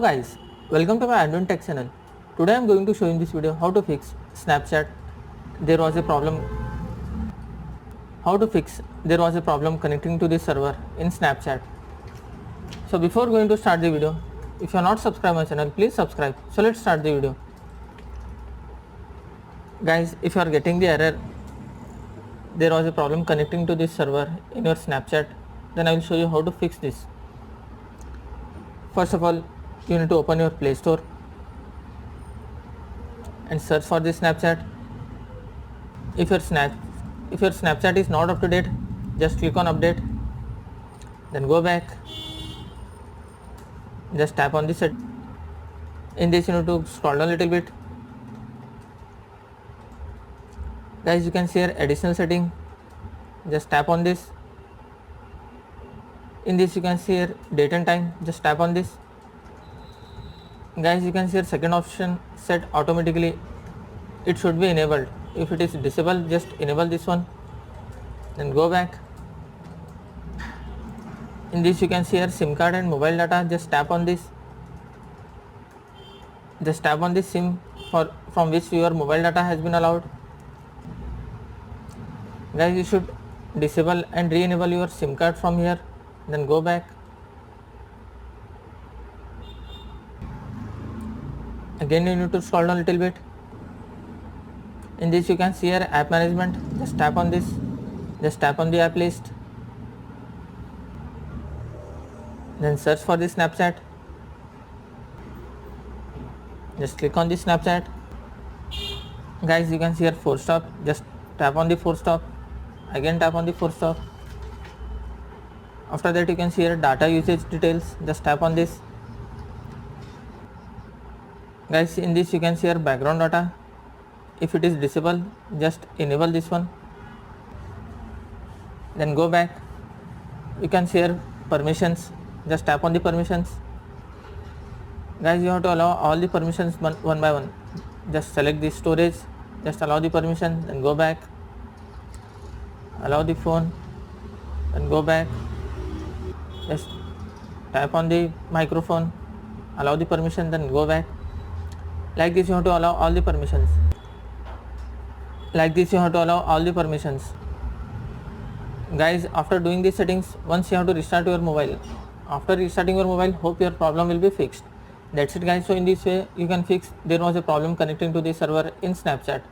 guys, welcome to my Advent Tech channel. Today I am going to show you in this video how to fix Snapchat. There was a problem connecting to the server in Snapchat. So before going to start the video, if you are not subscribed my channel, please subscribe. So let's start the video. Guys, if you are getting the error, there was a problem connecting to this server in your Snapchat, then I will show you how to fix this. First of all, you need to open your Play Store and search for the Snapchat. If your Snapchat is not up to date, just click on update, then go back, just tap on this. In this you need to scroll down a little bit. Guys, you can see here additional setting, just tap on this. In this you can see here date and time, just tap on this. Guys, you can see here second option, set automatically. It should be enabled. If it is disabled, just enable this one, then go back. In this you can see here SIM card and mobile data, just tap on this. Just tap on this SIM from which your mobile data has been allowed. Guys, you should disable and re-enable your SIM card from here, then go back. Again you need to scroll down a little bit. In this you can see here app management, just tap on this, just tap on the app list, then search for the Snapchat, just click on the Snapchat. Guys, you can see here force stop, just tap on the force stop, again tap on the force stop. After that you can see here data usage details, just tap on this. Guys, in this you can see here background data. If it is disabled, just enable this one, then go back. You can see here permissions, just tap on the permissions. Guys, you have to allow all the permissions one by one. Just select the storage, just allow the permission, then go back. Allow the phone, then go back. Just tap on the microphone, allow the permission, then go back. Like this you have to allow all the permissions. Guys, after doing these settings, once you have to restart your mobile. After restarting your mobile, hope your problem will be fixed. That's it guys. So in this way you can fix there was a problem connecting to the server in Snapchat.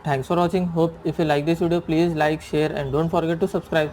Thanks for watching. Hope if you like this video, please like, share and don't forget to subscribe.